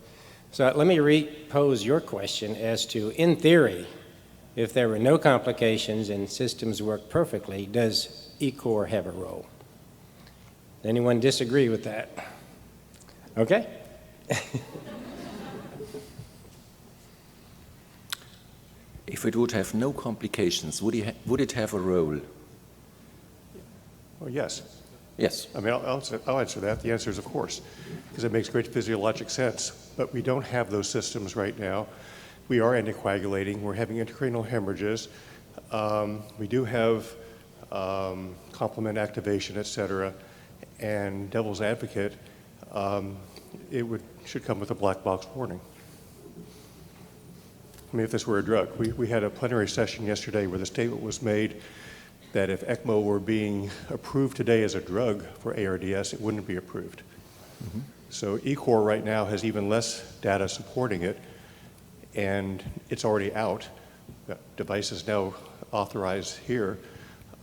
So let me repose your question as to, in theory, if there were no complications and systems work perfectly, does ECCO2R have a role? Does anyone disagree with that? Okay. If it would have no complications, would it have a role? Well, yes. Yes. I mean, I'll answer that. The answer is of course, because it makes great physiologic sense. But we don't have those systems right now. We are anticoagulating. We're having intracranial hemorrhages. We do have complement activation, et cetera. And devil's advocate, it should come with a black box warning. I mean, if this were a drug. We had a plenary session yesterday where the statement was made that if ECMO were being approved today as a drug for ARDS, it wouldn't be approved. Mm-hmm. So ECCO2R right now has even less data supporting it, and it's already out. The device is now authorized here.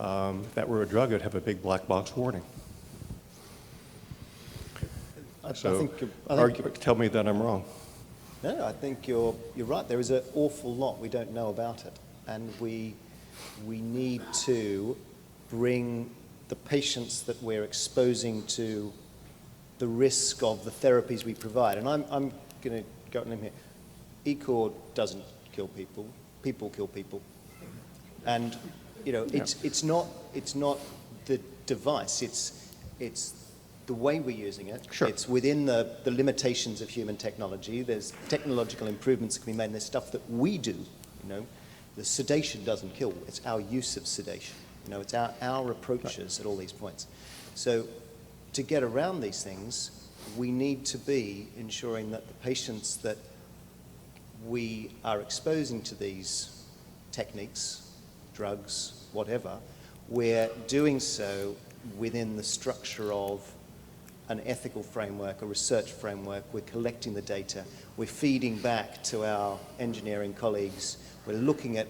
If that were a drug, it'd have a big black box warning. Tell me that I'm wrong. No, I think you're right. There is an awful lot we don't know about it, and we need to bring the patients that we're exposing to the risk of the therapies we provide. And I'm going to go on here. ECCO2R doesn't kill people. People kill people. And it's not the device. It's the way we're using it. Sure. It's within the limitations of human technology. There's technological improvements that can be made, and there's stuff that we do. The sedation doesn't kill. It's our use of sedation. It's our approaches at all these points. So to get around these things, we need to be ensuring that the patients that we are exposing to these techniques, drugs, whatever, we're doing so within the structure of an ethical framework, a research framework. We're collecting the data. We're feeding back to our engineering colleagues. We're looking at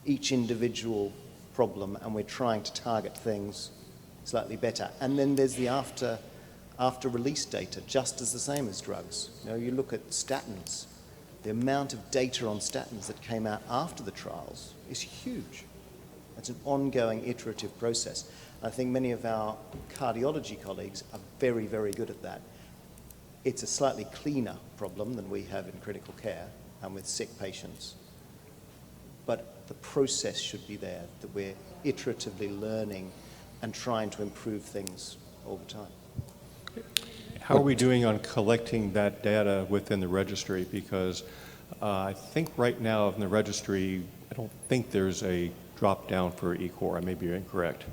each individual problem, and we're trying to target things slightly better. And then there's the after release data, just as the same as drugs. You look at statins. The amount of data on statins that came out after the trials is huge. It's an ongoing iterative process. I think many of our cardiology colleagues are very, very good at that. It's a slightly cleaner problem than we have in critical care and with sick patients. But the process should be there, that we're iteratively learning and trying to improve things all the time. How are we doing on collecting that data within the registry? Because I think right now in the registry, I don't think there's a drop down for ECCO2R. I may be incorrect.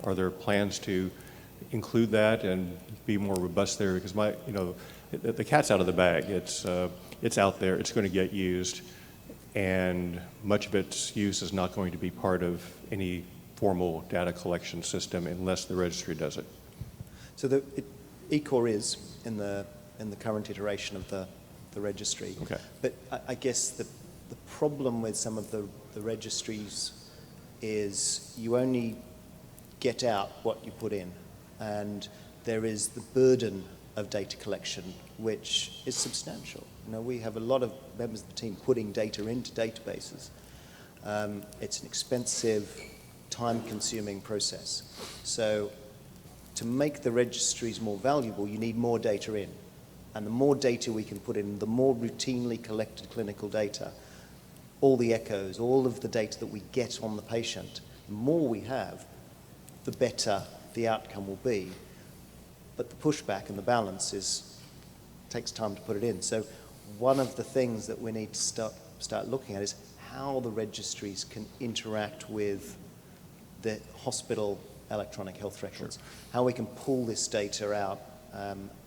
Are there plans to include that and be more robust there? Because the cat's out of the bag. It's out there. It's going to get used, and much of its use is not going to be part of any formal data collection system unless the registry does it. So ECCO2R is in the current iteration of the registry. Okay. But I guess the problem with some of the registries is you only get out what you put in, and there is the burden of data collection, which is substantial. We have a lot of members of the team putting data into databases. It's an expensive, time-consuming process. So to make the registries more valuable, you need more data in. And the more data we can put in, the more routinely collected clinical data, all the echoes, all of the data that we get on the patient, the more we have, the better the outcome will be. But the pushback and the balance takes time to put it in. So one of the things that we need to start looking at is how the registries can interact with the hospital electronic health records, sure. How we can pull this data out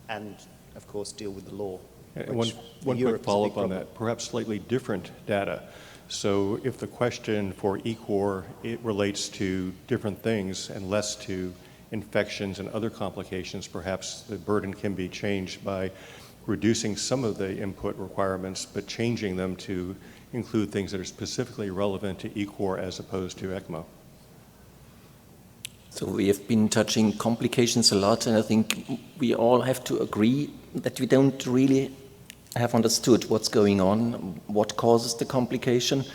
and, of course, deal with the law. One quick follow-up on that, perhaps slightly different data. So if the question for ECCO2R, it relates to different things and less to infections and other complications, perhaps the burden can be changed by reducing some of the input requirements, but changing them to include things that are specifically relevant to ECCO2R as opposed to ECMO. So we have been touching complications a lot, and I think we all have to agree that we don't really have understood what's going on, what causes the complication.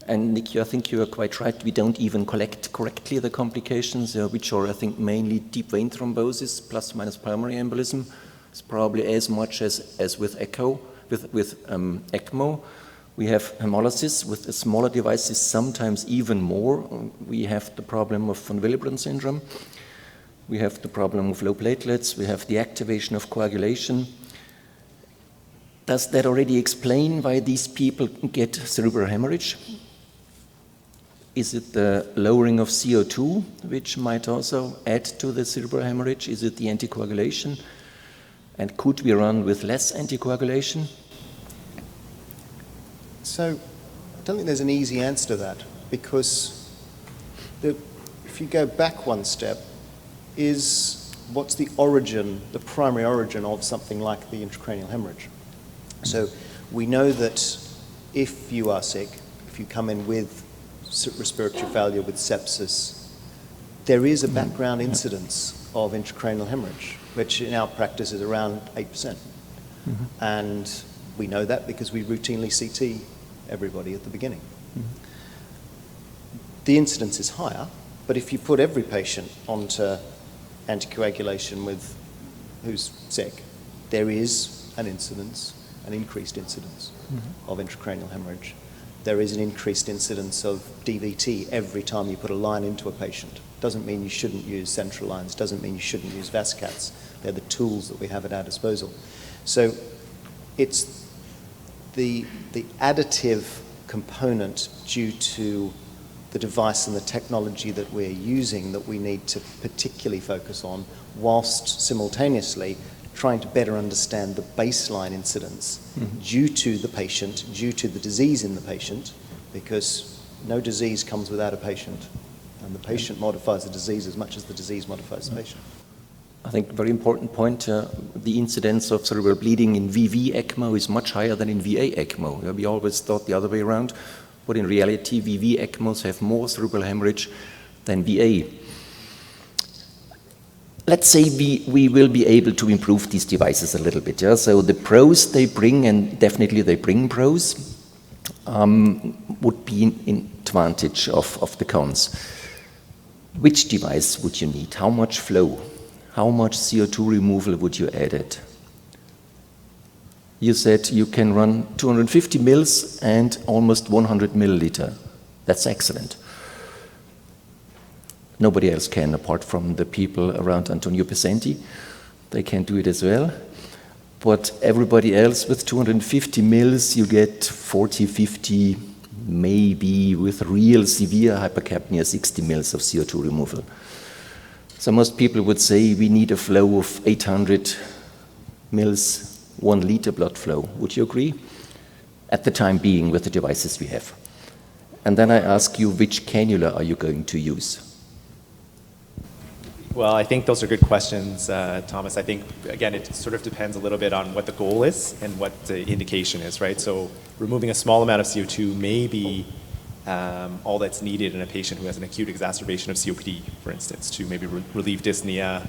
And Nick, I think you are quite right. We don't even collect correctly the complications, which are, I think, mainly deep vein thrombosis plus minus pulmonary embolism. It's probably as much as with ECCO, with ECMO. We have hemolysis with the smaller devices, sometimes even more. We have the problem of von Willebrand syndrome. We have the problem of low platelets. We have the activation of coagulation. Does that already explain why these people get cerebral hemorrhage? Is it the lowering of CO2, which might also add to the cerebral hemorrhage? Is it the anticoagulation? And could we run with less anticoagulation? So I don't think there's an easy answer to that, because if you go back one step, what's the origin, the primary origin of something like the intracranial hemorrhage? So we know that if you are sick, if you come in with respiratory failure with sepsis, there is a background incidence of intracranial hemorrhage, which in our practice is around 8%. Mm-hmm. And we know that because we routinely CT everybody at the beginning. Mm-hmm. The incidence is higher, but if you put every patient onto anticoagulation who's sick, there is an increased incidence of intracranial hemorrhage. There is an increased incidence of DVT every time you put a line into a patient. Doesn't mean you shouldn't use central lines, doesn't mean you shouldn't use VASCATs. They're the tools that we have at our disposal. So it's the additive component due to the device and the technology that we're using that we need to particularly focus on, whilst simultaneously trying to better understand the baseline incidence due to the patient, due to the disease in the patient, because no disease comes without a patient, and the patient modifies the disease as much as the disease modifies the patient. I think a very important point, the incidence of cerebral bleeding in VV ECMO is much higher than in VA ECMO. We always thought the other way around, but in reality, VV ECMOs have more cerebral hemorrhage than VA. Let's say we will be able to improve these devices a little bit. Yeah? So the pros they bring, and definitely they bring pros, would be in advantage of the cons. Which device would you need? How much flow? How much CO2 removal would you add it? You said you can run 250 mils and almost 100 milliliter. That's excellent. Nobody else can, apart from the people around Antonio Pesenti. They can do it as well. But everybody else with 250 mils, you get 40, 50, maybe with real severe hypercapnia, 60 mils of CO2 removal. So most people would say we need a flow of 800 mils, 1 liter blood flow. Would you agree? At the time being, with the devices we have. And then I ask you, which cannula are you going to use? Well, I think those are good questions, Thomas. I think, again, it sort of depends a little bit on what the goal is and what the indication is, right? So removing a small amount of CO2 may be all that's needed in a patient who has an acute exacerbation of COPD, for instance, to maybe relieve dyspnea,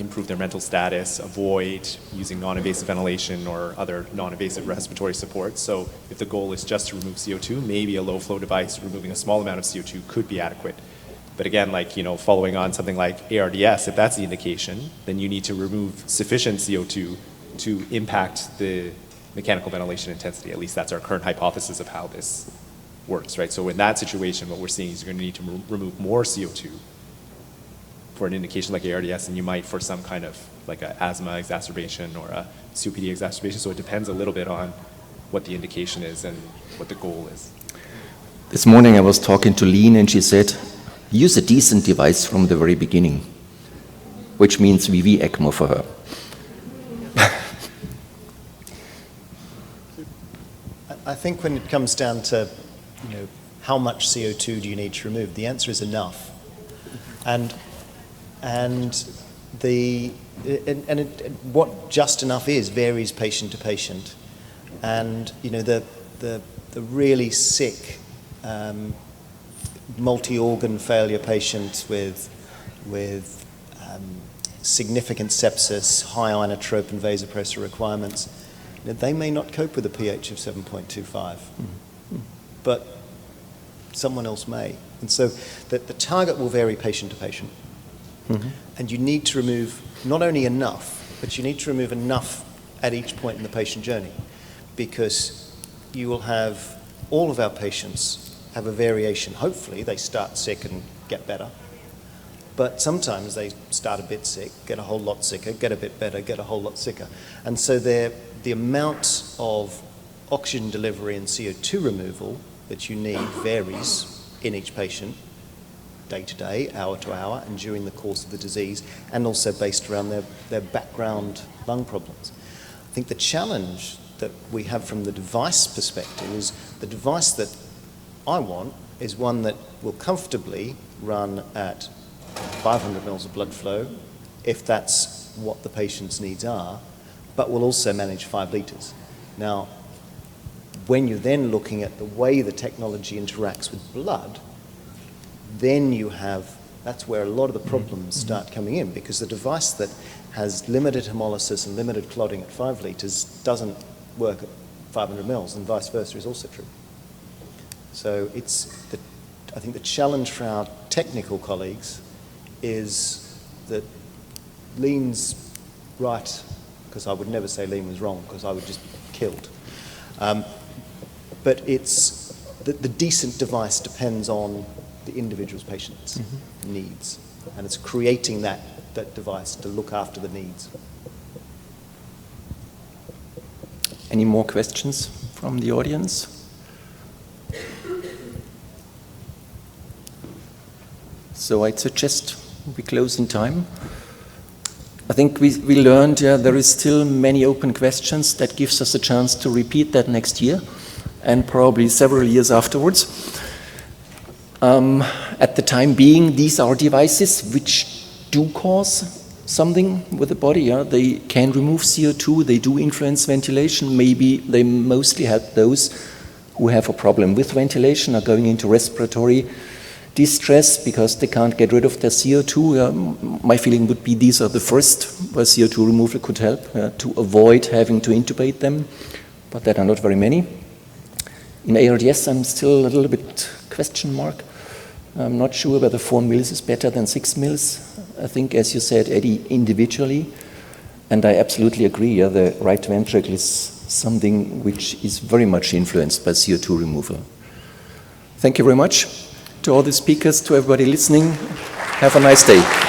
improve their mental status, avoid using non-invasive ventilation or other non-invasive respiratory support. So if the goal is just to remove CO2, maybe a low-flow device removing a small amount of CO2 could be adequate. But again, like, following on something like ARDS, if that's the indication, then you need to remove sufficient CO2 to impact the mechanical ventilation intensity. At least that's our current hypothesis of how this works, right? So in that situation, what we're seeing is you're going to need to remove more CO2 for an indication like ARDS than you might for some kind of like an asthma exacerbation or a COPD exacerbation. So it depends a little bit on what the indication is and what the goal is. This morning I was talking to Lean and she said, use a decent device from the very beginning, which means VV ECMO for her. I think when it comes down to, how much CO2 do you need to remove, the answer is enough. What just enough is varies patient to patient. And the really sick multi-organ failure patient with significant sepsis, high inotrope vasopressor requirements, they may not cope with a pH of 7.25, but someone else may. And so the target will vary patient to patient. And you need to remove not only enough, but you need to remove enough at each point in the patient journey, because you will have all of our patients have a variation. Hopefully they start sick and get better, but sometimes they start a bit sick, get a whole lot sicker, get a bit better, get a whole lot sicker. And so the amount of oxygen delivery and CO2 removal that you need varies in each patient, day to day, hour to hour, and during the course of the disease, and also based around their background lung problems. I think the challenge that we have from the device perspective is the device that I want is one that will comfortably run at 500 mils of blood flow, if that's what the patient's needs are, but will also manage 5 liters. Now, when you're then looking at the way the technology interacts with blood, then that's where a lot of the problems start coming in, because the device that has limited hemolysis and limited clotting at 5 liters doesn't work at 500 mils, and vice versa is also true. So I think the challenge for our technical colleagues is that Lean's right, because I would never say Lean was wrong, because I would just be killed. But it's the decent device depends on the individual's patient's needs, and it's creating that device to look after the needs. Any more questions from the audience? So I'd suggest we close in time. I think we learned there is still many open questions. That gives us a chance to repeat that next year and probably several years afterwards. At the time being, these are devices which do cause something with the body. They can remove CO2, they do influence ventilation. Maybe they mostly help those who have a problem with ventilation, are going into respiratory distress because they can't get rid of their CO2. My feeling would be these are the first where CO2 removal could help to avoid having to intubate them, but there are not very many. In ARDS, I'm still a little bit question mark. I'm not sure whether 4 mils is better than 6 mils. I think, as you said, Eddie, individually. And I absolutely agree, yeah, the right ventricle is something which is very much influenced by CO2 removal. Thank you very much to all the speakers, to everybody listening. Have a nice day.